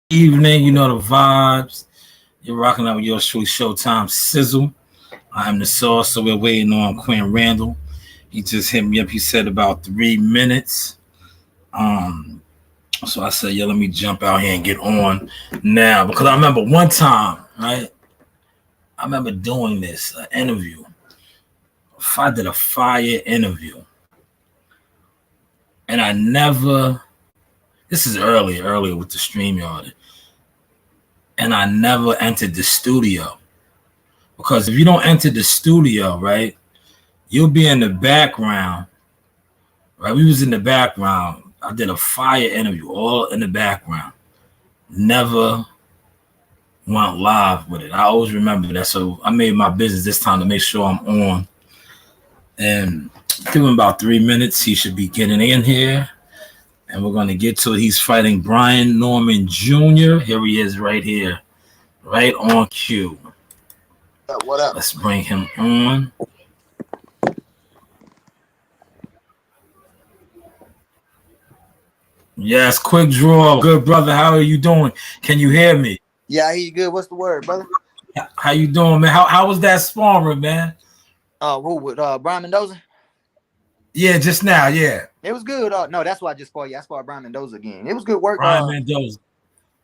evening. You know the vibes. You're rocking out with yours truly, Showtime Sizzle. I'm the sauce, so we're waiting on Quinton Randall. He just hit me up. He said about 3 minutes. Um, so I said, yeah, let me jump out here and get on now because I remember one time, right? I remember doing this an interview. If I did a fire interview, and I never. This is earlier with the StreamYard, and I never entered the studio because if you don't enter the studio, right, you'll be in the background. Right, we was in the background. I did a fire interview, all in the background. Never went live with it. I always remember that. So I made my business this time to make sure I'm on. And give him about 3 minutes. He should be getting in here. And we're going to get to it. He's fighting Brian Norman Jr. Here he is right here. Right on cue. What up? Let's bring him on. Yes, quick draw. Good, brother. How are you doing? Can you hear me? Yeah, I hear you good. What's the word, brother? How you doing, man? How was that sparring, man? Who with Brian Mendoza? Yeah, just now, yeah. It was good. No, that's why I just fought you. I fought Brian Mendoza again. It was good work. Brian Mendoza.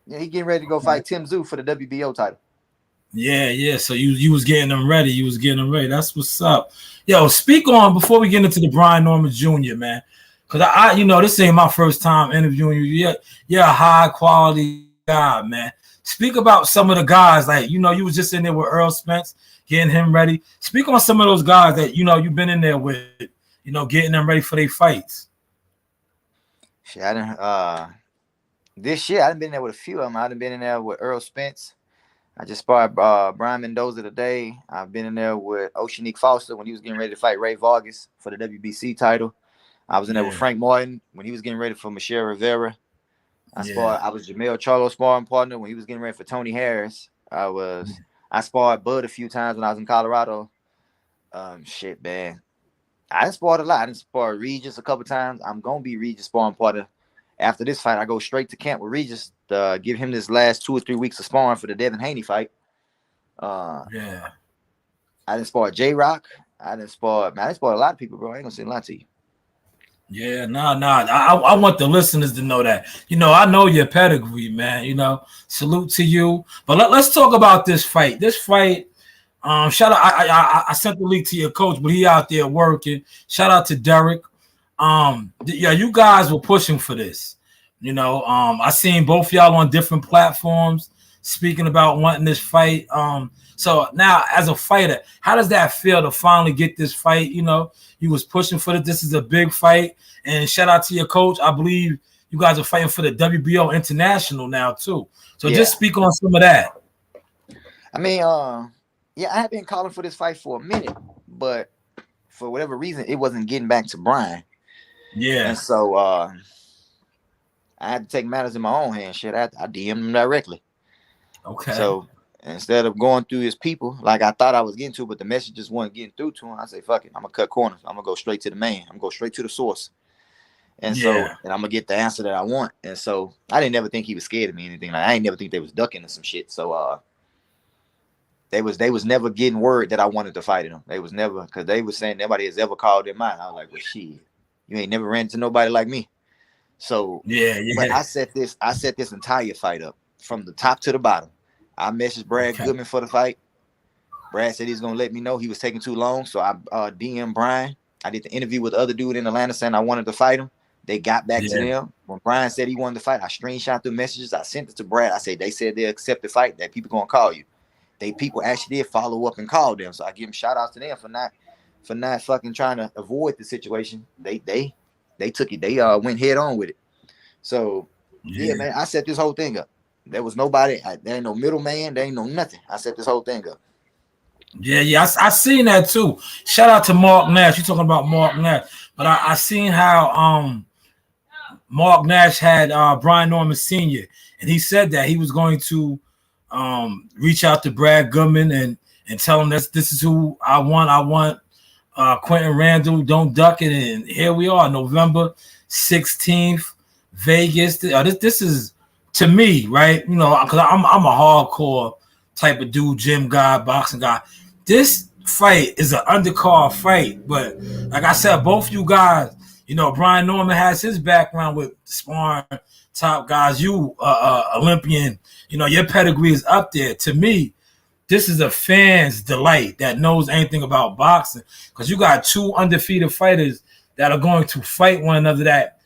Yeah, he getting ready to go fight Tim Tszyu for the WBO title. Yeah. So you was getting them ready. You was getting them ready. That's what's up. Yo, speak on before we get into the Brian Norman Jr., man. Cause I this ain't my first time interviewing you. You're a high quality guy, man. Speak about some of the guys, like you was just in there with Earl Spence, getting him ready. Speak on some of those guys that you've been in there with, getting them ready for their fights. Shit, this year I done been there with a few of them. I done been in there with Earl Spence. I just sparred Brian Mendoza today. I've been in there with Oceanique Foster when he was getting ready to fight Ray Vargas for the WBC title. I was in there with Frank Martin when he was getting ready for Michelle Rivera. I was Jamel Charlo's sparring partner when he was getting ready for Tony Harris. I sparred Bud a few times when I was in Colorado. Shit, man. I done sparred a lot. I done sparred Regis a couple times. I'm gonna be Regis sparring partner. After this fight, I go straight to camp with Regis to give him this last 2 or 3 weeks of sparring for the Devin Haney fight. I done sparred J-Rock. I done sparred a lot of people, bro. I ain't gonna say a lot to you. Yeah, nah. I want the listeners to know that. I know your pedigree, man. Salute to you. But let's talk about this fight. This fight, shout out. I sent the link to your coach, but he out there working. Shout out to Derek. You guys were pushing for this. I seen both y'all on different platforms speaking about wanting this fight. So now as a fighter, how does that feel to finally get this fight? You was pushing for it. This is a big fight. And shout out to your coach. I believe you guys are fighting for the WBO International now too. So just speak on some of that. I mean, I had been calling for this fight for a minute, but for whatever reason, it wasn't getting back to Brian. Yeah. And so I had to take matters in my own hands. Shit, I DM'd him directly. Okay. So instead of going through his people like I thought I was getting to, but the messages weren't getting through to him, I say, fuck it. I'm going to cut corners. I'm going to go straight to the man. I'm going to go straight to the source. And so, and I'm going to get the answer that I want. And so I didn't ever think he was scared of me or anything. Like I ain't never think they was ducking or some shit. So they was never getting word that I wanted to fight him. They was never, because they was saying nobody has ever called him out. I was like, well, shit, you ain't never ran into nobody like me. So but I set this entire fight up from the top to the bottom. I messaged Brad Goodman for the fight. Brad said he's gonna let me know. He was taking too long, so I DM Brian. I did the interview with the other dude in Atlanta saying I wanted to fight him. They got back to them. When Brian said he wanted to fight, I screenshot the messages. I sent it to Brad. I said they said they'll accept the fight. That people gonna call you. People actually did follow up and call them. So I give them shout outs to them for not fucking trying to avoid the situation. They took it. They went head on with it. So man, I set this whole thing up. There was nobody. There ain't no middleman. There ain't no nothing. I set this whole thing up. Yeah. I seen that too. Shout out to Mark Nash. You talking about Mark Nash? But I seen how Mark Nash had Brian Norman Sr. and he said that he was going to reach out to Brad Goodman and tell him this is who I want. I want Quinton Randall. Don't duck it. And here we are, November 16th, Vegas. This is to me, right? You know, because I'm a hardcore type of dude, gym guy, boxing guy. This fight is an undercard fight, but like I said, both you guys, you know, Brian Norman has his background with sparring top guys. You, Olympian, you know, your pedigree is up there. To me, this is a fan's delight that knows anything about boxing because you got two undefeated fighters that are going to fight one another. That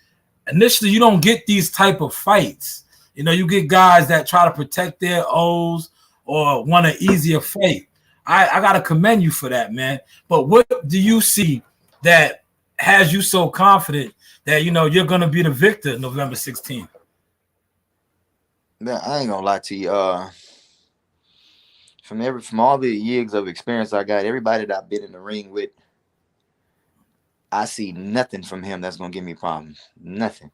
initially you don't get these type of fights. You know, you get guys that try to protect their O's or want an easier fight. I got to commend you for that, man. But what do you see that has you so confident that, you know, you're going to be the victor November 16th? Man, I ain't going to lie to you. From all the years of experience I got, everybody that I've been in the ring with, I see nothing from him that's going to give me problems. Nothing.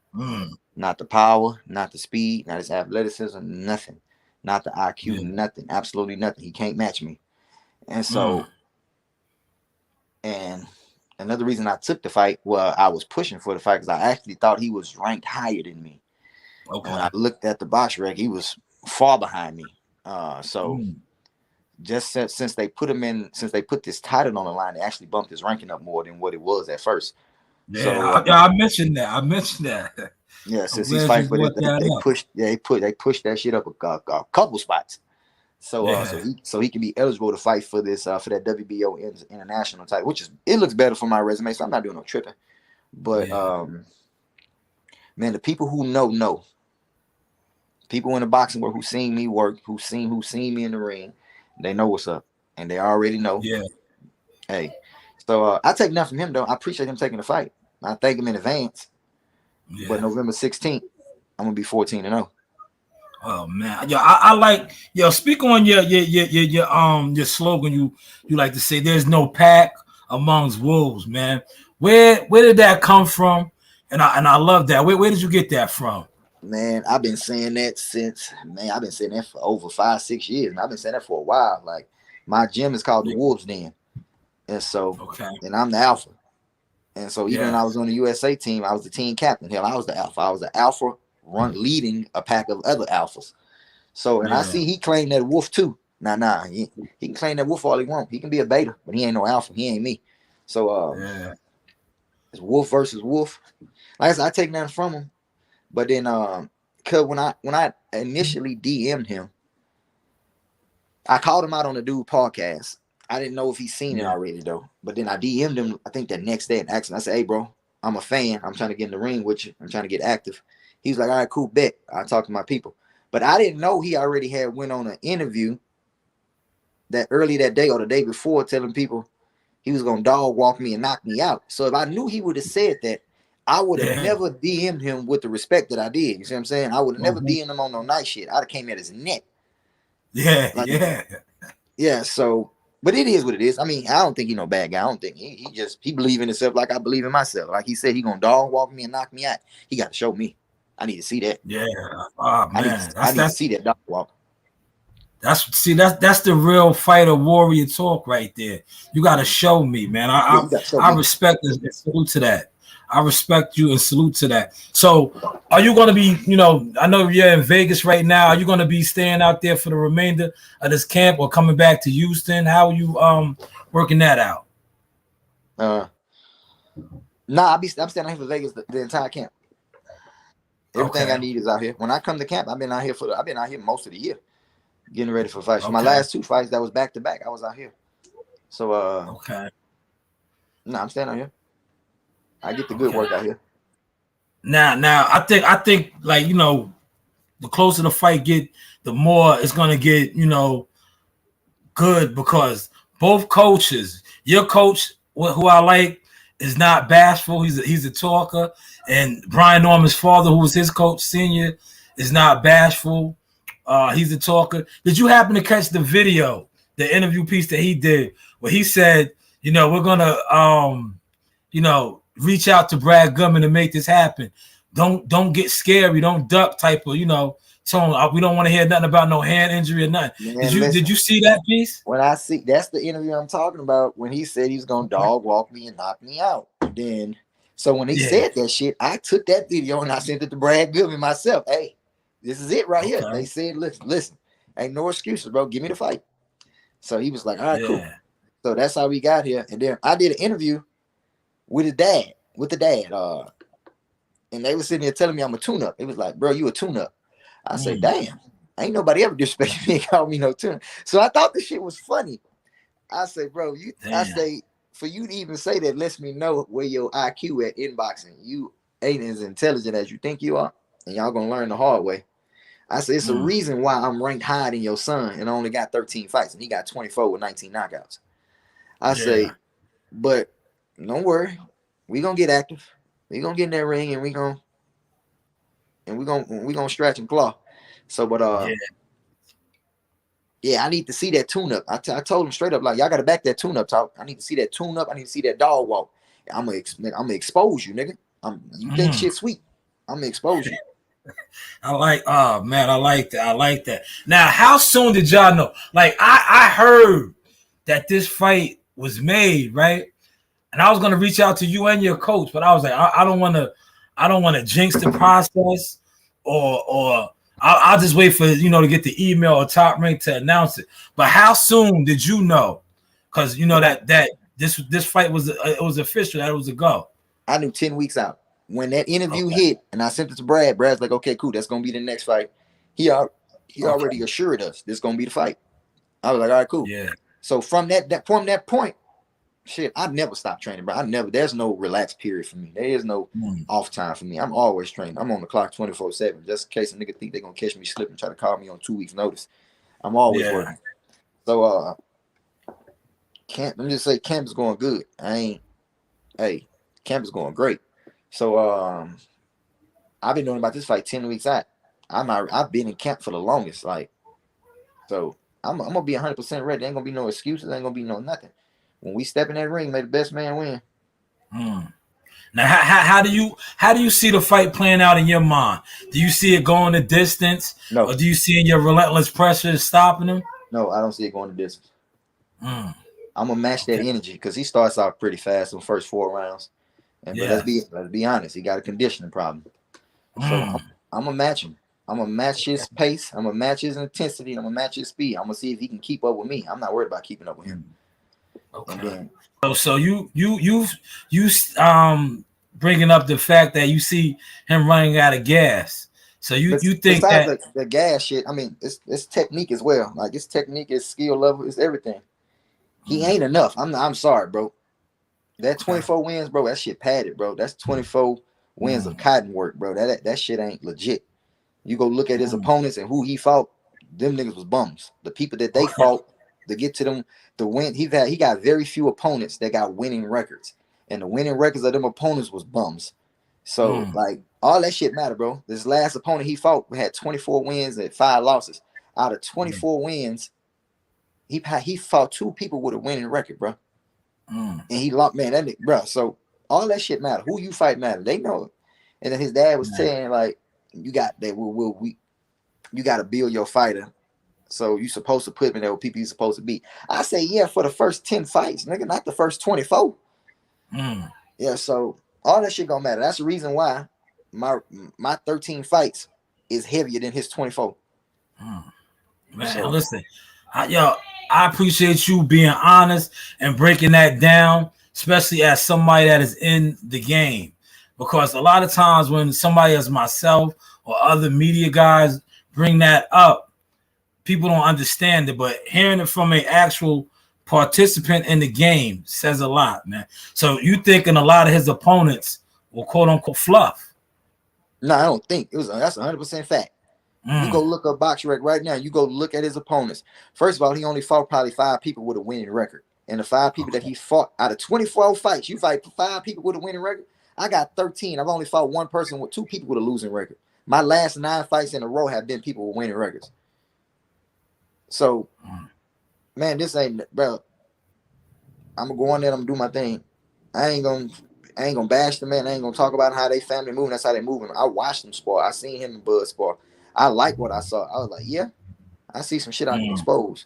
Not the power, not the speed, not his athleticism, nothing. Not the IQ, nothing. Absolutely nothing. He can't match me. And so, and another reason I took the fight, well, I was pushing for the fight because I actually thought he was ranked higher than me. Okay. When I looked at the box rec, he was far behind me. Just since they put him in, since they put this title on the line, they actually bumped his ranking up more than what it was at first. Yeah, so, I mentioned that. Yeah, since he's fighting for it, they pushed that shit up a couple spots. So so he can be eligible to fight for this for that WBO international title, which it looks better for my resume, so I'm not doing no tripping. But man, the people who know. People in the boxing world who seen me work, who seen me in the ring, they know what's up, and they already know. Yeah. Hey, so I take nothing from him though. I appreciate him taking the fight. I thank him in advance. Yeah. But November 16th, I'm gonna be 14-0. Oh man, yo, I like Speak on your slogan. You like to say, "There's no pack amongst wolves," man. Where did that come from? And I love that. Where did you get that from? Man, I've been saying that for over 5-6 years, and I've been saying that for a while. Like my gym is called the Wolves Den, and so and I'm the alpha. And so even when I was on the USA team, I was the team captain. Hell, I was the alpha. I was the alpha leading a pack of other alphas. So, and I see he claimed that wolf too. He can claim that wolf all he wants. He can be a beta, but he ain't no alpha. He ain't me. So, it's wolf versus wolf. Like I said, I take nothing from him. But then, cause when I initially DM'd him, I called him out on the dude podcast. I didn't know if he's seen it already though. But then I DM'd him, I think the next day and asked him, I said, "Hey bro, I'm a fan. I'm trying to get in the ring with you. I'm trying to get active." He was like, "All right, cool, bet. I'll talk to my people." But I didn't know he already had went on an interview that early that day or the day before telling people he was going to dog walk me and knock me out. So if I knew he would have said that, I would have never DM'd him with the respect that I did. You see what I'm saying? I would have never DM'd him on no nice shit. I'd have came at his neck. Yeah, so, but it is what it is. I mean, I don't think he's no bad guy. I don't think he believe in himself like I believe in myself. Like he said, he going to dog walk me and knock me out. He got to show me. I need to see that. Yeah. Oh man. I need to see that dog walk. That's the real fighter warrior talk right there. You got to show me, man. I respect and salute to that. I respect you and salute to that. So are you going to be, I know you're in Vegas right now. Are you going to be staying out there for the remainder of this camp or coming back to Houston? How are you working that out? I'm staying out here for Vegas the entire camp. Everything I need is out here. When I come to camp, I've been out here most of the year, getting ready for fights. My last 2 fights that was back to back, I was out here. So I'm staying out here. I get the good work out here. Now I think like the closer the fight get, the more it's gonna get good because both coaches, your coach who I like is not bashful. He's a talker. And Brian Norman's father, who was his coach, senior, is not bashful. He's a talker. Did you happen to catch the video, the interview piece that he did, where he said, we're gonna, reach out to Brad Gumman to make this happen. Don't get scary. Don't duck type of, tone. We don't want to hear nothing about no hand injury or nothing. Man, did you see that piece? When I see, that's the interview I'm talking about. When he said he was gonna dog walk me and knock me out. So when he said that shit, I took that video and I sent it to Brad Gumman myself. Hey, This is it right here. They said, listen, ain't no excuses, bro. Give me the fight. So he was like, all right, cool. So that's how we got here. And then I did an interview with the dad. And they were sitting there telling me I'm a tune-up. It was like, bro, you a tune-up. I said, damn, ain't nobody ever disrespected me and called me no tune-up. So I thought this shit was funny. I say, bro, for you to even say that lets me know where your IQ at in boxing. You ain't as intelligent as you think you are, and y'all gonna learn the hard way. I said, it's a reason why I'm ranked higher than your son and I only got 13 fights, and he got 24 with 19 knockouts. I say, but don't worry, we gonna get active. We gonna get in that ring and we gonna stretch and claw. So, but I need to see that tune-up. I told him straight up, like, y'all got to back that tune-up talk. I need to see that tune-up. I need to see that dog walk. I'm gonna expose you, nigga. You think shit sweet? I'm gonna expose you. I like that. I like that. Now, how soon did y'all know? Like, I heard that this fight was made, right? And I was gonna reach out to you and your coach, but I was like, I don't want to jinx the process, or I'll just wait for to get the email or Top Rank to announce it. But how soon did you know? Because that this fight was official, that it was a go. I knew 10 weeks out when that interview hit, and I sent it to Brad. Brad's like, okay, cool, that's gonna be the next fight. He already assured us this gonna be the fight. I was like, all right, cool. Yeah. So from that point, shit, I never stopped training, bro. There's no relaxed period for me. There is no off time for me. I'm always training. I'm on the clock 24/7, just in case a nigga think they're gonna catch me slipping, try to call me on 2 weeks notice. I'm always working. So camp, let me just say camp is going good. Camp is going great. So I've been knowing about this fight 10 weeks out. I've been in camp for the longest. Like, so I'm gonna be 100% ready. There ain't gonna be no excuses, ain't gonna be no nothing. When we step in that ring, may the best man win. Now, how do you see the fight playing out in your mind? Do you see it going the distance? No. Or do you see in your relentless pressure stopping him? No, I don't see it going the distance. I'm gonna match that energy because he starts off pretty fast in the first 4 rounds. And but let's be honest, he got a conditioning problem. So I'm gonna match him. I'm gonna match his pace. I'm gonna match his intensity. I'm gonna match his speed. I'm gonna see if he can keep up with me. I'm not worried about keeping up with him. Okay. So you bringing up the fact that you see him running out of gas. So you think that the gas shit, I mean, it's technique as well. Like, it's technique, it's skill level, it's everything. He ain't enough. I'm sorry, bro. That 24 wins, bro, that shit padded, bro. That's 24 wins of cotton work, bro. That shit ain't legit. You go look at his opponents and who he fought, them niggas was bums. The people that they fought to get to them to win, he got very few opponents that got winning records. And the winning records of them opponents was bums. So like, all that shit matter, bro. This last opponent he fought had 24 wins and 5 losses. Out of 24 wins, he fought 2 people with a winning record, bro. And he lost, man, that nigga, bro. So all that shit matter. Who you fight matter. They know it. And then his dad was saying, like, you got to build your fighter. So you supposed to put him in there with people you supposed to beat. I say, yeah, for the first 10 fights, nigga, not the first 24. Yeah, so all that shit gonna matter. That's the reason why my 13 fights is heavier than his 24. Man, so, listen, I appreciate you being honest and breaking that down, especially as somebody that is in the game. Because a lot of times when somebody as myself or other media guys bring that up, people don't understand it. But hearing it from an actual participant in the game says a lot, man. So you thinking a lot of his opponents will quote unquote fluff? No, I don't think that's 100% fact. You go look up BoxRec right now. You go look at his opponents. First of all, he only fought probably 5 people with a winning record. And the 5 people that he fought out of 24 fights, you fight 5 people with a winning record. I got 13. I've only fought 1 person with 2 people with a losing record. My last 9 fights in a row have been people with winning records. So, man, this ain't, bro. I'm gonna go on there. I'm gonna do my thing. I ain't gonna bash the man. I ain't gonna talk about how they family moving. That's how they moving. I watched them spar. I seen him and Bud spar. I like what I saw. I was like, yeah, I see some shit I can expose.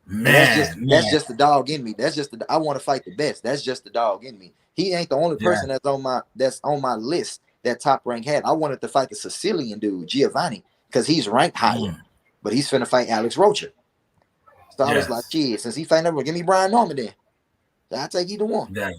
Man, that's just the dog in me. That's just I want to fight the best. That's just the dog in me. He ain't the only person that's on my list that Top Rank had. I wanted to fight the Sicilian dude, Giovanni, because he's ranked higher, but he's finna fight Alex Rocha. So I was like, shit, since he fighting over, give me Brian Norman then. So I'll take either one. Yeah.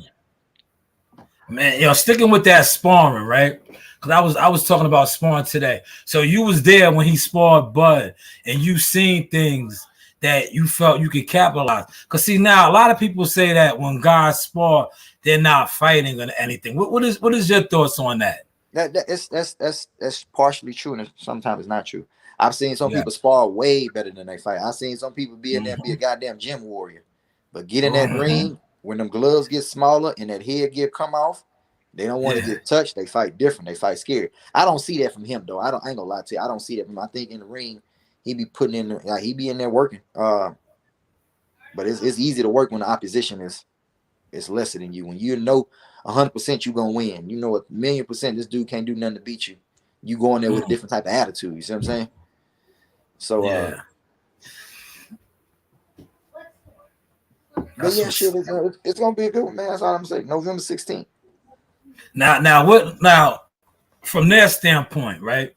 Man, sticking with that sparring, right? Because I was talking about sparring today. So you was there when he sparred Bud, and you seen things that you felt you could capitalize. Because see, now a lot of people say that when guys spar, they're not fighting or anything. What is your thoughts on that? That's partially true, and sometimes it's not true. I've seen some people spar way better than they fight. I've seen some people be in there and be a goddamn gym warrior, but get in that ring when them gloves get smaller and that head gear come off, they don't want to get touched. They fight different. They fight scared. I don't see that from him though. I ain't gonna lie to you. I don't see that from him. I think in the ring he be putting in, like he be in there working. But it's easy to work when the opposition is lesser than you. When you know 100% you gonna win. You know 1,000,000% this dude can't do nothing to beat you. You go in there with a different type of attitude. You see what I'm saying? So but yeah, shit, it's gonna be a good one, man. That's all I'm saying. November 16th. Now from their standpoint, right?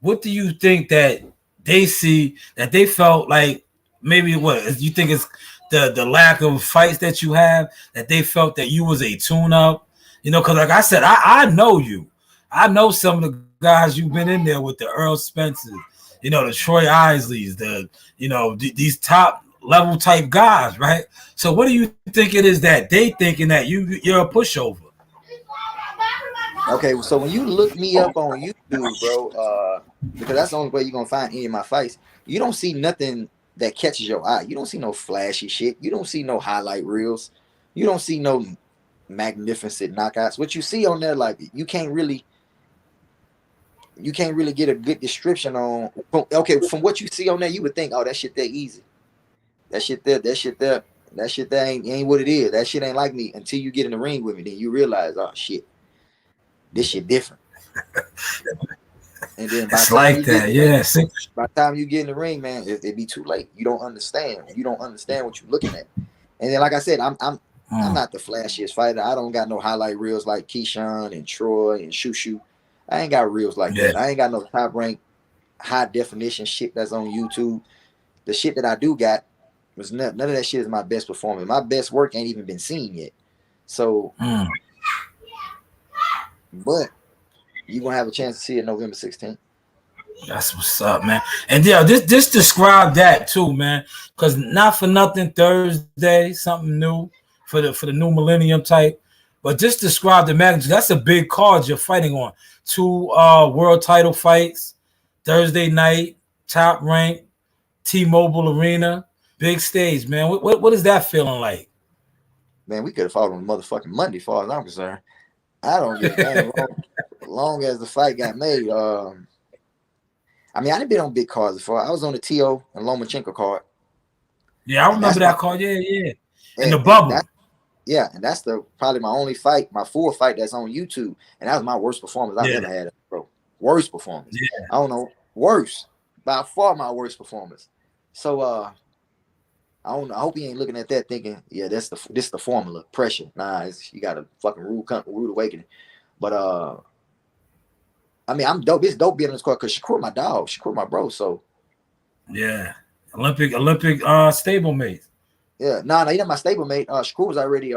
What do you think that they see that they felt like maybe what you think is the lack of fights that you have, that they felt that you was a tune-up? Because like I said, I know you. I know some of the guys you've been in there with, the Earl Spencers, the Troy Isleys, these top level type guys, right? So what do you think it is that they thinking that you're a pushover? Okay, so when you look me up on YouTube, bro, because that's the only way you're gonna find any of my fights, you don't see nothing that catches your eye. You don't see no flashy shit. You don't see no highlight reels. You don't see no magnificent knockouts. What you see on there, like you can't really get a good description on. Okay, from what you see on there, you would think, oh, that shit there easy. That shit there ain't what it is. That shit ain't like me until you get in the ring with me. Then you realize, oh shit, this shit different. And then by the time you get in the ring, man, it be too late. You don't understand. You don't understand what you're looking at. And then, like I said, I'm not the flashiest fighter. I don't got no highlight reels like Keyshawn and Troy and Shushu. I ain't got reels like that. I ain't got no top rank, high definition shit that's on YouTube. The shit that I do got was none of that shit is my best performance. My best work ain't even been seen yet. So, but you're gonna have a chance to see it November 16th. That's what's up, man. And just describe that too, man. Because not for nothing, Thursday, something new for the new millennium type. But just describe the magnitude. That's a big card you're fighting on. 2 world title fights, Thursday night, top rank, T-Mobile Arena, big stage, man. What is that feeling like? Man, we could have fought on motherfucking Monday, as far as I'm concerned. I don't give a damn long as the fight got made. I mean, I didn't been on big cards before. I was on the T.O. and Lomachenko card. Yeah, I remember that card. Yeah. In the bubble. And that's probably my only fight, my full fight that's on YouTube. And that was my worst performance I've ever had, bro. Worst performance. Yeah. I don't know. Worst. By far my worst performance. So I don't know. I hope he ain't looking at that thinking, yeah, this the formula. Pressure. Nah, you got a fucking rude awakening. But I mean, I'm dope. It's dope being on this card because Shakur my dog. Shakur my bro. So yeah. Olympic stablemate. Yeah, he not my stablemate. Shakur was already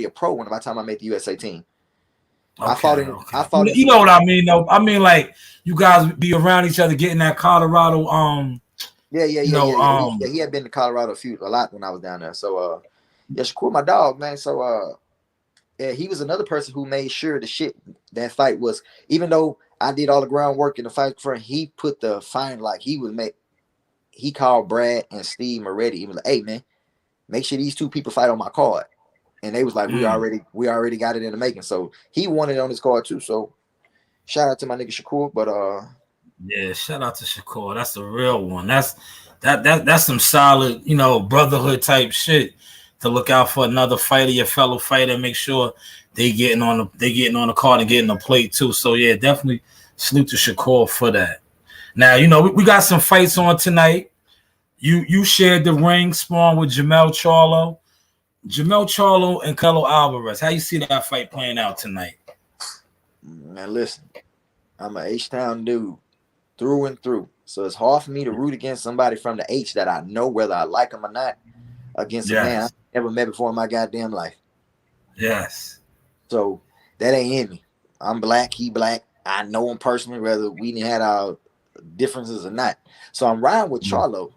a pro by the time I made the USA team. Okay, I fought. You know what I mean, though. I mean, like you guys be around each other, getting that Colorado. Yeah. He had been to Colorado a lot when I was down there. So Shakur my dog, man. So yeah, he was another person who made sure that fight was, even though I did all the groundwork in the fight for him, he put the fine, like he called Brad and Steve Moretti. He was like, hey man, make sure these 2 people fight on my card. And they was like, we already got it in the making. So he wanted it on his card too. So shout out to my nigga Shakur. But yeah, shout out to Shakur. That's a real one. That's some solid, brotherhood type shit. To look out for another fighter, your fellow fighter, make sure they getting on the card and getting the plate too. So yeah, definitely salute to Shakur for that. Now, we got some fights on tonight. You shared the ring spawn with Jamel Charlo. Jamel Charlo and Canelo Alvarez. How you see that fight playing out tonight? Man, listen, I'm an H-Town dude. through and through. So it's hard for me to root against somebody from the H that I know whether I like him or not against a man I never met before in my goddamn life. Yes. So that ain't in me. I'm black, he black. I know him personally, whether we didn't had our differences or not. So I'm riding with Charlo.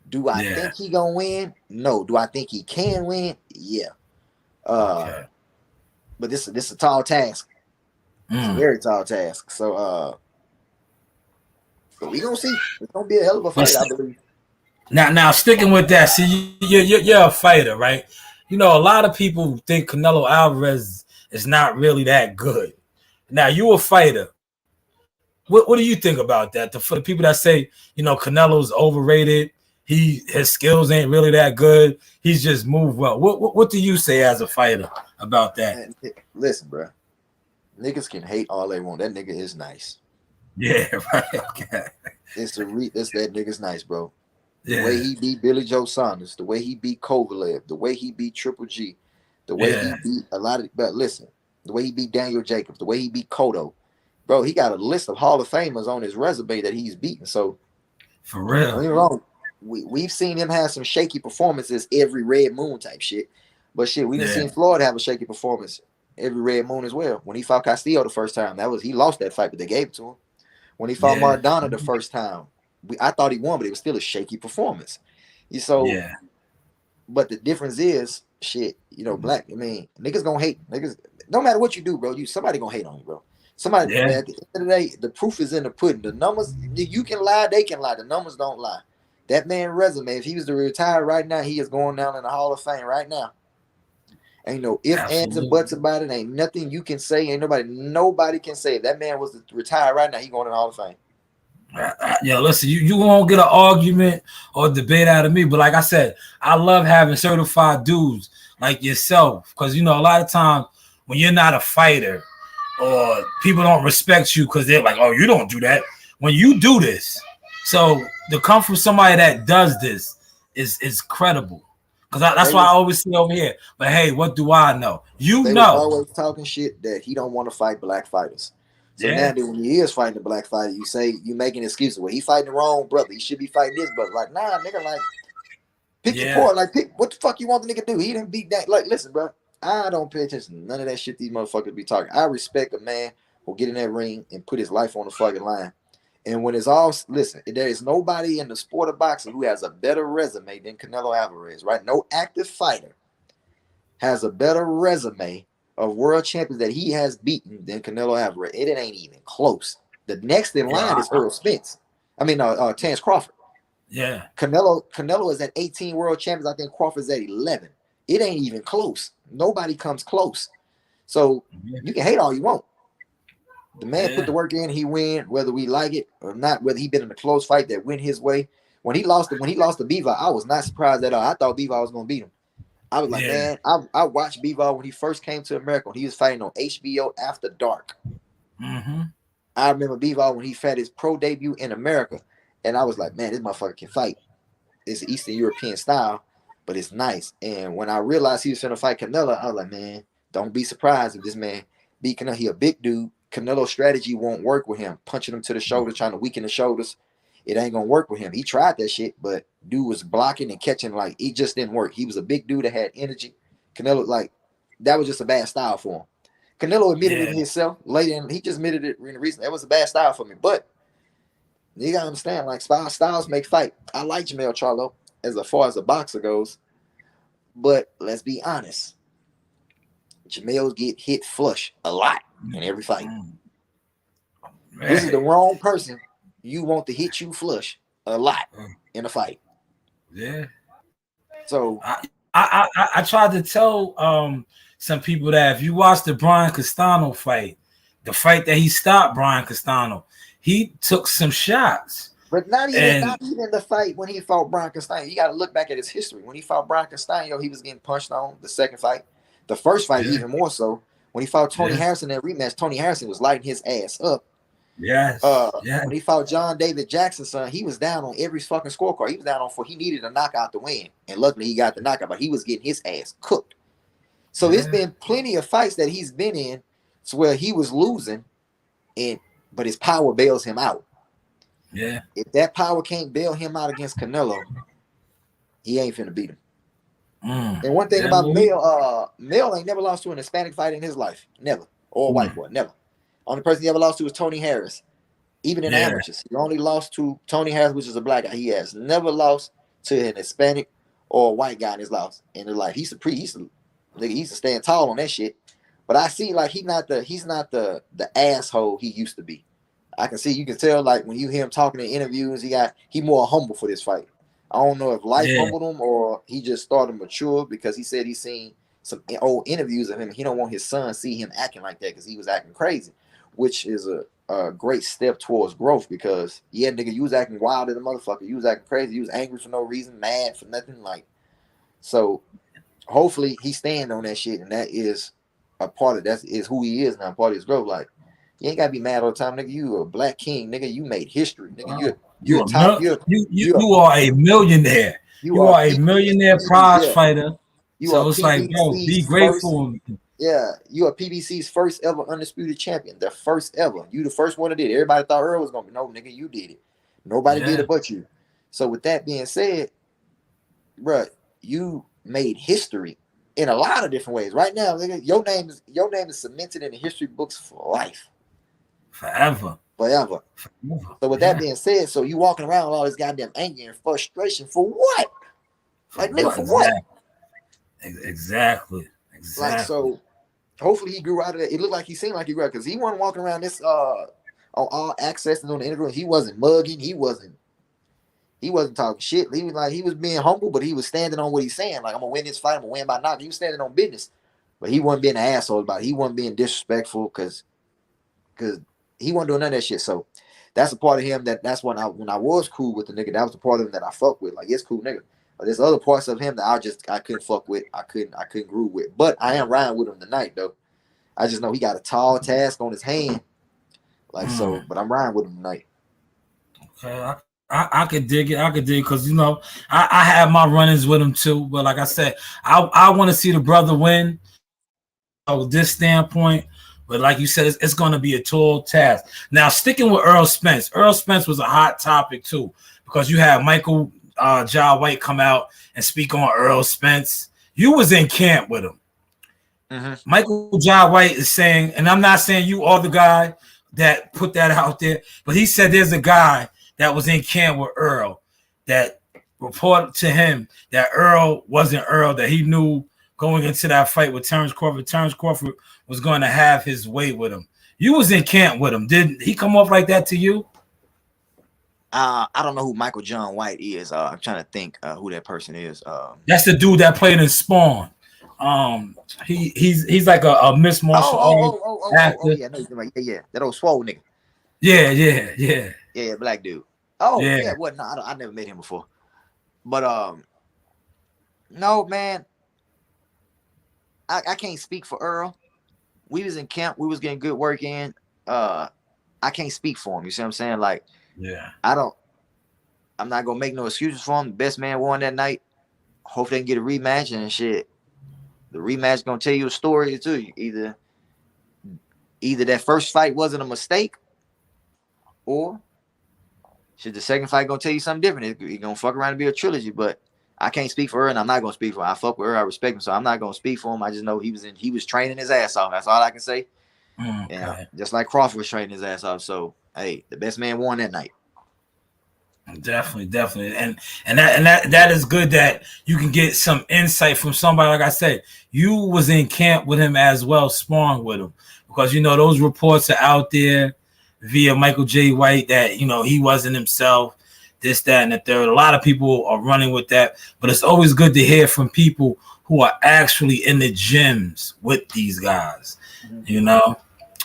Do I think he gonna win? No. Do I think he can win? Yeah. But this is a tall task. It's a very tall task. So but we gonna see. It's gonna be a hell of a fight, I believe. Now sticking with that, see, you're a fighter, right? You know, a lot of people think Canelo Alvarez is not really that good. Now, you a fighter. What do you think about that? For the people that say, you know, Canelo's overrated, his skills ain't really that good, he's just moved well. What do you say as a fighter about that? Man, listen, bro. Niggas can hate all they want. That nigga is nice. Yeah, right. Okay. It's that nigga's nice, bro. The way he beat Billy Joe Saunders, the way he beat Kovalev, the way he beat Triple G, the way he beat a lot of. But listen, the way he beat Daniel Jacobs, the way he beat Cotto, bro. He got a list of Hall of Famers on his resume that he's beaten. So for real, don't get me wrong. We've seen him have some shaky performances every Red Moon type shit, but shit, we didn't see Floyd have a shaky performance every Red Moon as well. When he fought Castillo the first time, he lost that fight, but they gave it to him. When he fought Maradona the first time, I thought he won, but it was still a shaky performance. But the difference is, shit, you know, black. I mean, niggas gonna hate niggas. No matter what you do, bro, somebody gonna hate on you, bro. Somebody. Man, at the end of the day, the proof is in the pudding. The numbers, you can lie, they can lie. The numbers don't lie. That man resume, if he was to retire right now, he is going down in the Hall of Fame right now. Ain't no ifs, ands, and buts about it. Ain't nothing you can say. Ain't nobody can say. If that man was to retire right now, he going in the Hall of Fame. Yo, listen, you won't get an argument or debate out of me, but like I said, I love having certified dudes like yourself, because you know a lot of times when you're not a fighter or people don't respect you because they're like, oh, you don't do that. When you do this, so to come from somebody that does this is credible. Because that's why I always say over here. But hey, what do I know? They know. Always talking shit that he don't want to fight black fighters. So now that when he is fighting a black fighter, you say you making excuses. Well, he fighting the wrong brother. He should be fighting this brother. Like, nah, nigga, like pick your part. Like, pick what the fuck you want the nigga to do. He didn't beat that. Like, listen, bro. I don't pay attention to none of that shit these motherfuckers be talking. I respect a man who get in that ring and put his life on the fucking line. And when it's all, listen, there is nobody in the sport of boxing who has a better resume than Canelo Alvarez, right? No active fighter has a better resume of world champions that he has beaten than Canelo Alvarez. It ain't even close. The next in line is Earl Spence. Terence Crawford. Yeah. Canelo is at 18 world champions. I think Crawford's at 11. It ain't even close. Nobody comes close. So you can hate all you want. The man put the work in, he win, whether we like it or not, whether he been in a close fight that went his way. When he lost to Bivol, I was not surprised at all. I thought Bivol was gonna beat him. I was like, man, I watched Bivol when he first came to America, when he was fighting on HBO After Dark. Mm-hmm. I remember Bivol when he had his pro debut in America, and I was like, man, this motherfucker can fight. It's Eastern European style, but it's nice. And when I realized he was gonna fight Canelo, I was like, man, don't be surprised if this man beat Canelo. He a big dude. Canelo's strategy won't work with him. Punching him to the shoulder, trying to weaken the shoulders. It ain't gonna work with him. He tried that shit, but dude was blocking and catching like it just didn't work. He was a big dude that had energy. Canelo, like, that was just a bad style for him. Canelo admitted it himself later, and he just admitted it in the reason. That was a bad style for me. But you gotta understand, like, styles make fight. I like Jermell Charlo as far as a boxer goes, but let's be honest. Jermell get hit flush a lot in every fight. Man. This is the wrong person. You want to hit you flush a lot in a fight. Yeah. So I tried to tell some people that if you watch the Brian Castano fight, the fight that he stopped Brian Castano, he took some shots. But not even the fight when he fought Brian Castano. You got to look back at his history. When he fought Brian Castano, he was getting punched on the second fight. The first fight, even more so. When he fought Tony Harrison in that rematch, Tony Harrison was lighting his ass up. When he fought John David Jackson's son, he was down on every fucking scorecard. He was down on he needed a knockout to win. And luckily he got the knockout, but he was getting his ass cooked. So it's been plenty of fights that he's been in to where he was losing, but his power bails him out. Yeah. If that power can't bail him out against Canelo, he ain't finna beat him. And one thing about Mel ain't never lost to an Hispanic fighter in his life. Never. Or a white boy. Never. Only person he ever lost to was Tony Harris. Even in amateurs. He only lost to Tony Harris, which is a black guy. He has never lost to an Hispanic or a white guy in his life. He used to stand tall on that shit. But I see like he's not the asshole he used to be. You can tell like when you hear him talking in interviews, he more humble for this fight. I don't know if life humbled him or he just started mature, because he said he's seen some old interviews of him. And he don't want his son to see him acting like that because he was acting crazy, which is a great step towards growth. Because nigga, you was acting wild as a motherfucker. You was acting crazy. You was angry for no reason, mad for nothing. Like, so hopefully he stand on that shit, and that is a part of is who he is now, part of his growth. Like, you ain't gotta be mad all the time, nigga. You a black king, nigga. You made history, nigga. You are a millionaire. You are a millionaire prize fighter. So it's like, bro, be grateful. You are PBC's first ever undisputed champion. The first ever. You the first one that did it. Everybody thought Earl was gonna be. No, nigga, you did it. Nobody did it but you. So with that being said, bro, you made history in a lot of different ways. Right now, nigga, your name is cemented in the history books for life. Forever. So with that being said, so you walking around with all this goddamn anger and frustration for what? Like, nigga, for what? Exactly. Like, so hopefully he grew out of that. It looked like he seemed like he grew out, because he wasn't walking around this on all access and on the interview. He wasn't mugging. He wasn't talking shit. He was being humble, but he was standing on what he's saying. Like, I'm gonna win this fight. I'm gonna win by knockout. He was standing on business, but he wasn't being an asshole about it. He wasn't being disrespectful because he wasn't doing none of that shit. So that's a part of him that's when I was cool with the nigga. That was the part of him that I fuck with. Like, it's cool nigga. But there's other parts of him that I couldn't fuck with. I couldn't groove with. But I am riding with him tonight though. I just know he got a tall task on his hand. Like, so, but I'm riding with him tonight. Okay, I could dig it. I could dig it because, you know, I have my run-ins with him too. But like I said, I want to see the brother win. This standpoint. But like you said, it's going to be a tall task. Now, sticking with Earl Spence. Earl Spence was a hot topic too, because you had Michael Jai White come out and speak on Earl Spence. You was in camp with him. Michael Jai White is saying, and I'm not saying you are the guy that put that out there, but he said there's a guy that was in camp with Earl that reported to him that Earl wasn't Earl, that he knew going into that fight with Terrence Crawford. Terrence Crawford was going to have his way with him. You was in camp with him. Did he come off like that to you? I don't know who Michael John White is. I'm trying to think who that person is. That's the dude that played in Spawn. He's like a Miss Martial Arts actor. Yeah, no, right. Yeah, that old swole nigga. Yeah, black dude. Oh yeah, what? No, I never met him before. But no, man, I can't speak for Earl. We was in camp. We was getting good work in. I can't speak for him. You see what I'm saying? Like, I'm not gonna make no excuses for him. The best man won that night. Hope they can get a rematch and shit. The rematch gonna tell you a story too. Either that first fight wasn't a mistake, or should the second fight gonna tell you something different? It's gonna fuck around and be a trilogy. But I can't speak for her, and I'm not gonna speak for her. I fuck with her. I respect him, so I'm not gonna speak for him. I just know he was training his ass off. That's all I can say. Okay. And just like Crawford was training his ass off. So hey, the best man won that night. Definitely, and that is good that you can get some insight from somebody. Like I said, you was in camp with him as well, sparring with him, because you know those reports are out there via Michael J. White that, you know, he wasn't himself, this, that, and the third. A lot of people are running with that, but it's always good to hear from people who are actually in the gyms with these guys. You know.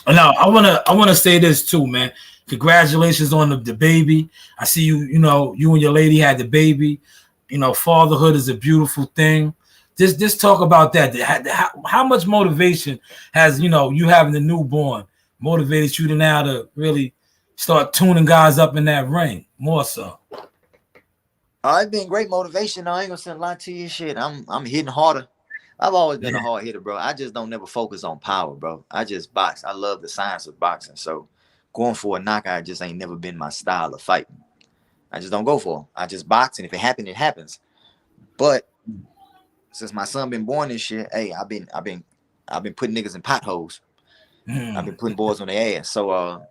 Now I wanna say this too, man. Congratulations on the baby. I see you, you know, you and your lady had the baby. You know, fatherhood is a beautiful thing. Just talk about that. How much motivation has, you know, you having the newborn motivated you to now to really start tuning guys up in that ring more so? It's been great motivation. I ain't gonna send a lot to you. Shit, I'm hitting harder. I've always been a hard hitter, bro. I just don't never focus on power, bro. I just box. I love the science of boxing. So going for a knockout just ain't never been my style of fighting. I just don't go for them. I just box, and if it happens, it happens. But since my son been born this shit, hey, I've been putting niggas in potholes. I've been putting boys on their ass. So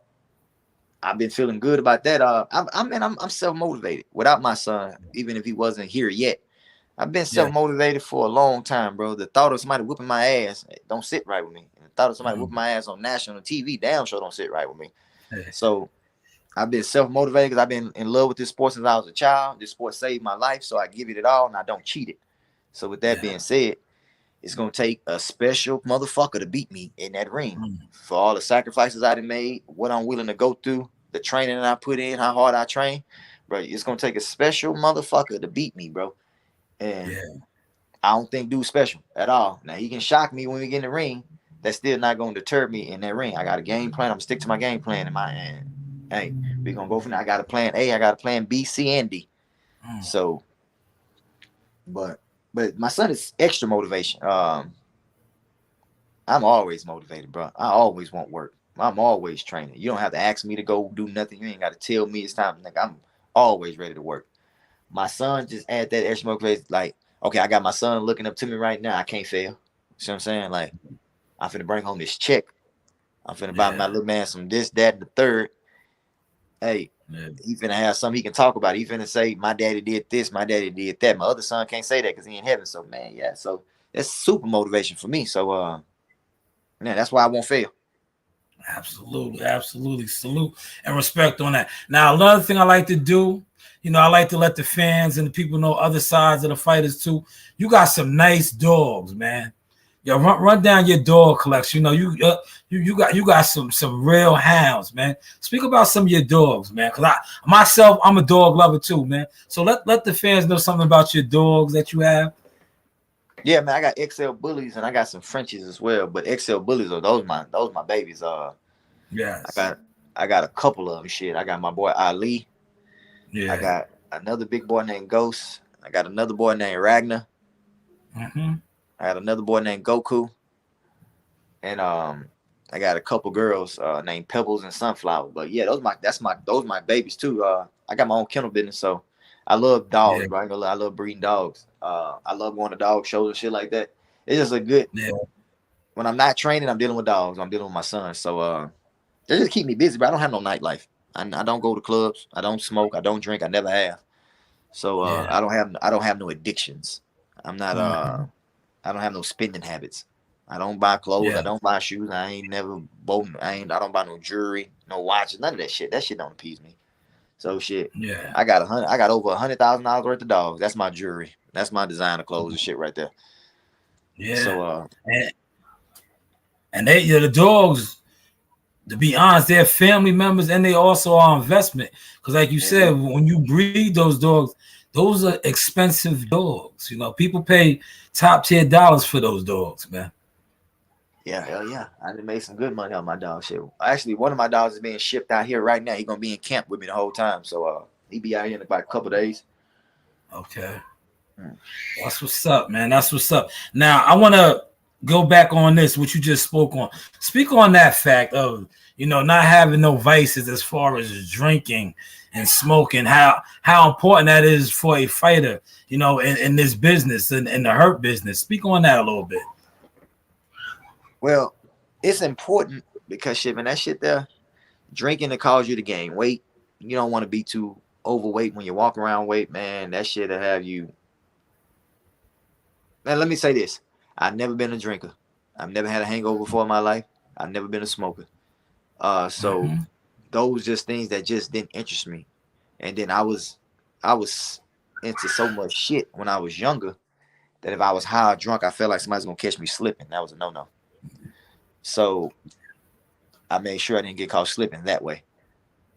I've been feeling good about that. I'm self-motivated. Without my son, even if he wasn't here yet, I've been self-motivated for a long time, bro. The thought of somebody whooping my ass don't sit right with me. And the thought of somebody whooping my ass on national TV, damn sure don't sit right with me. So I've been self-motivated because I've been in love with this sport since I was a child. This sport saved my life, so I give it all and I don't cheat it. So with that being said, it's gonna take a special motherfucker to beat me in that ring for all the sacrifices I done made, what I'm willing to go through, the training that I put in, how hard I train, bro. It's gonna take a special motherfucker to beat me, bro. And I don't think dude's special at all. Now he can shock me when we get in the ring. That's still not gonna deter me in that ring. I got a game plan. I'm gonna stick to my game plan in my end. Hey, we're gonna go from there. I got a plan A, I got a plan B, C, and D. So, but my son is extra motivation. I'm always motivated, bro. I always want work. I'm always training. You don't have to ask me to go do nothing. You ain't got to tell me it's time. Like, I'm always ready to work. My son just add that extra motivation. Like, okay, I got my son looking up to me right now. I can't fail. See what I'm saying? Like, I'm finna bring home this check. I'm finna buy my little man some this, that, and the third. Hey, he finna have something he can talk about. He finna say, my daddy did this, my daddy did that. My other son can't say that because he in heaven. So, man, so that's super motivation for me. So, that's why I won't fail. Absolutely. Salute and respect on that. Now, another thing I like to do, I like to let the fans and the people know other sides of the fighters too. You got some nice dogs, man. Yo, run down your dog collection. You got some real hounds, man. Speak about some of your dogs, man. Cause I'm a dog lover too, man. So let the fans know something about your dogs that you have. Yeah, man, I got XL bullies and I got some Frenchies as well. But XL bullies are those my babies. Yes. I got a couple of them. Shit, I got my boy Ali. Yeah. I got another big boy named Ghost. I got another boy named Ragnar. I got another boy named Goku. And I got a couple girls named Pebbles and Sunflower. But yeah, those my babies too. I got my own kennel business, so I love dogs, bro. I love breeding dogs. I love going to dog shows and shit like that. It's just a good. Yeah. When I'm not training, I'm dealing with dogs. I'm dealing with my son, so they just keep me busy. But I don't have no nightlife. I don't go to clubs. I don't smoke. I don't drink. I never have. So I don't have no addictions. I'm not. I don't have no spending habits. I don't buy clothes. I don't buy shoes. I ain't never bought. I don't buy no jewelry, no watches, none of that shit. That shit don't appease me. So shit. Yeah. I got over $100,000 worth of dogs. That's my jewelry. That's my designer clothes and shit right there. Yeah. So and the dogs, to be honest, they're family members and they also are investment. Because like you said, when you breed those dogs, those are expensive dogs. People pay top tier dollars for those dogs, man. Yeah, hell yeah. I done made some good money on my dog shit. Actually, one of my dogs is being shipped out here right now. He's gonna be in camp with me the whole time. So he be out here in about a couple of days. Okay. That's what's up, man. That's what's up. Now I wanna go back on this, what you just spoke on. Speak on that fact of not having no vices as far as drinking and smoking, how important that is for a fighter, in this business and in the hurt business. Speak on that a little bit. Well, it's important because shit, man, that shit there, drinking to cause you to gain weight. You don't want to be too overweight when you walk around weight, man. That shit will have you. Man, let me say this. I've never been a drinker. I've never had a hangover before in my life. I've never been a smoker. So those just things that just didn't interest me. And then I was into so much shit when I was younger that if I was high or drunk, I felt like somebody's gonna catch me slipping. That was a no-no. So I made sure I didn't get caught slipping that way.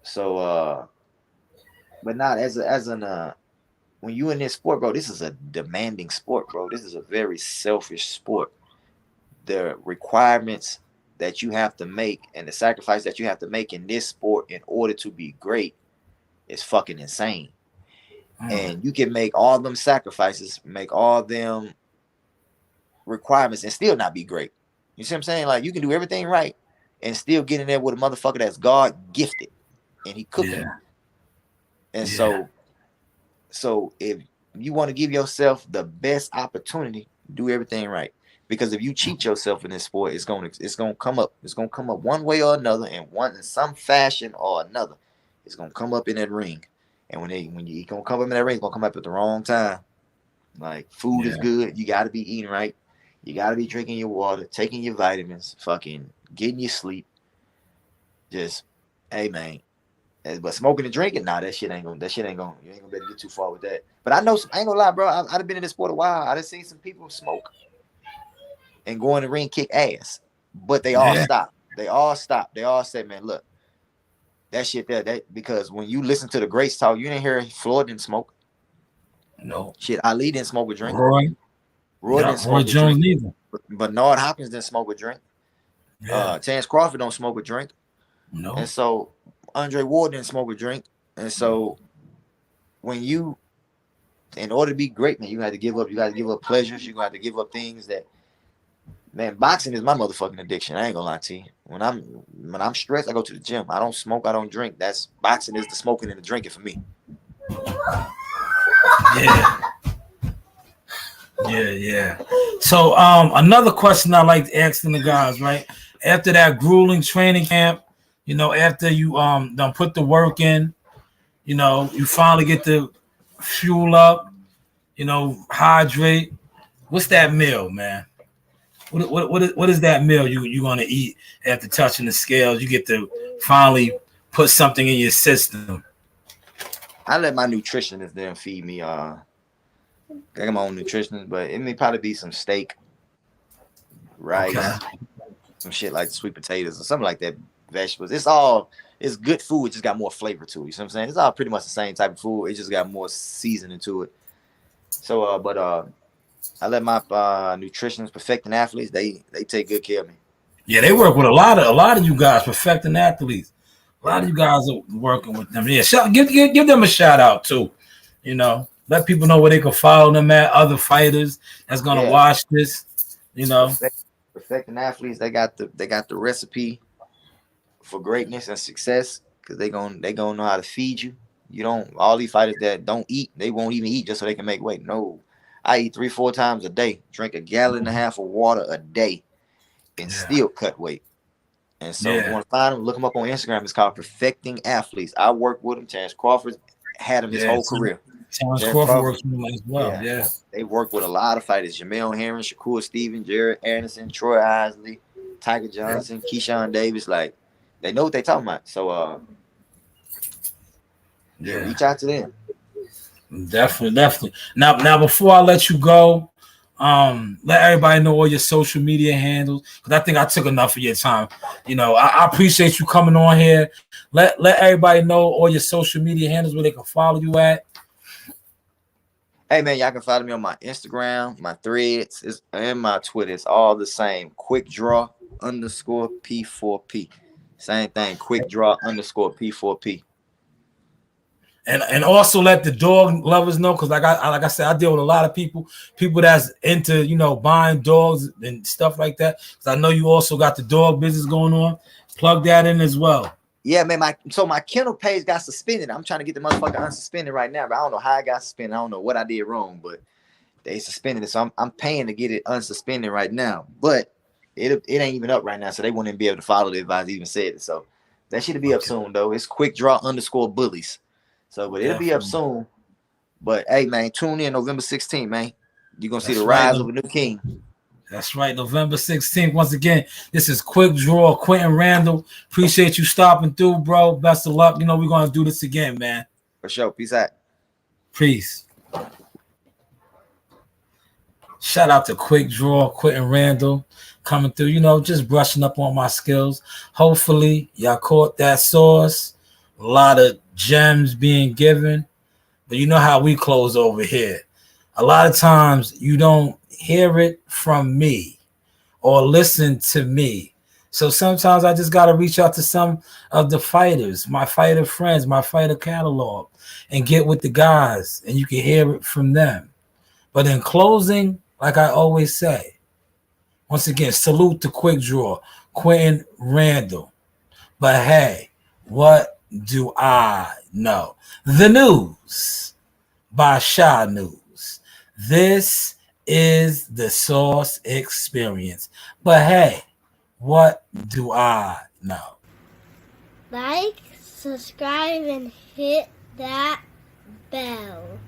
So but not when you in this sport, bro, this is a demanding sport, bro. This is a very selfish sport. The requirements that you have to make and the sacrifice that you have to make in this sport in order to be great is fucking insane. And you can make all them sacrifices, make all them requirements and still not be great. You see what I'm saying? Like you can do everything right and still get in there with a motherfucker that's God gifted and he cooking. And so if you want to give yourself the best opportunity, do everything right. Because if you cheat yourself in this sport, it's gonna come up. It's gonna come up one way or another, in some fashion or another. It's gonna come up in that ring. And when you gonna come up in that ring, it's gonna come up at the wrong time. Like food is good. You gotta be eating right. You gotta be drinking your water, taking your vitamins, fucking getting your sleep. Just, hey man. But smoking and drinking, that shit ain't gonna. You ain't gonna be able to get too far with that. But I know, I ain't gonna lie, bro. I've been in this sport a while. I done seen some people smoke and go in the ring, kick ass. But they all stop. They all stop. They all say, man, look, that shit there, because when you listen to the greats talk, you didn't hear Floyd didn't smoke. No. Shit, Ali didn't smoke or drink. Roy didn't smoke or Jones drink. neither. Bernard Hopkins didn't smoke or drink. Terrence Crawford don't smoke or drink. No. And so Andre Ward didn't smoke or drink. And so when you, in order to be great, man, you got to give up. You got to give up pleasures. You got to give up things that, man, boxing is my motherfucking addiction. I ain't gonna lie to you. When I'm stressed, I go to the gym. I don't smoke. I don't drink. That's boxing is the smoking and the drinking for me. Yeah. So another question I like asking the guys, right? After that grueling training camp, you know, after you done put the work in, you know, you finally get to fuel up, you know, hydrate. What's that meal, man? What is that meal you gonna eat after touching the scales? You get to finally put something in your system. I let my nutritionist then feed me. I got my own nutritionist, but it may probably be some steak, rice, some shit like sweet potatoes or something like that. Vegetables. It's good food. It just got more flavor to it. You know what I'm saying? It's all pretty much the same type of food. It just got more seasoning to it. So, I let my nutritionists, perfecting athletes, they take good care of me. Yeah, they work with a lot of you guys, perfecting athletes. A lot of you guys are working with them. Yeah, give them a shout out too. You know, let people know where they can follow them at. Other fighters that's gonna watch this. You know, perfecting athletes. They got the recipe for greatness and success, because they gonna know how to feed you. You don't, all these fighters that don't eat, they won't even eat just so they can make weight. No, I eat 3-4 times a day, drink 1.5 gallons of water a day, and still cut weight. And so if you want to find them, look them up on Instagram. It's called Perfecting Athletes. I work with them. Terrence Crawford had him his whole career. Terrence Crawford works with him as well. Yeah. They work with a lot of fighters. Jamel Herring, Shakur Stevenson, Jared Anderson, Troy Isley, Tiger Johnson, Keyshawn Davis. Like, they know what they talking about. So reach out to them. Definitely. Now before I let you go, let everybody know all your social media handles, because I think I took enough of your time. You know, I appreciate you coming on here. Let everybody know all your social media handles where they can follow you at. Hey man, y'all can follow me on my Instagram, my Threads, and my Twitter. It's all the same. Quick Draw _P4P. Same thing. Quick Draw _P4P. And also let the dog lovers know, because like I said, I deal with a lot of people that's into, you know, buying dogs and stuff like that. Because I know you also got the dog business going on. Plug that in as well. Yeah, man. My kennel page got suspended. I'm trying to get the motherfucker unsuspended right now, but I don't know how I got suspended. I don't know what I did wrong, but they suspended it. So I'm paying to get it unsuspended right now. But it ain't even up right now, so they wouldn't even be able to follow the advice. Even said it. So that should be up soon though. It's Quick Draw _Bullies. So, but it'll be up soon. But hey, man, tune in November 16th, man. You're gonna see the rise of a new king. That's right, November 16th. Once again, this is Quick Draw, Quinton Randall. Appreciate you stopping through, bro. Best of luck. You know, we're gonna do this again, man. For sure. Peace out. Peace. Shout out to Quick Draw, Quinton Randall, coming through, you know, just brushing up on my skills. Hopefully, y'all caught that sauce. A lot of gems being given, but you know how we close over here. A lot of times you don't hear it from me or listen to me. So sometimes I just got to reach out to some of the fighters, my fighter friends, my fighter catalog, and get with the guys, and you can hear it from them. But in closing, like I always say, Once again, salute to Quick Draw, Quinton, Randall. But hey, what do I know? The news by Shanewz. This is the Source Experience. But hey, what do I know? Like, subscribe, and hit that bell.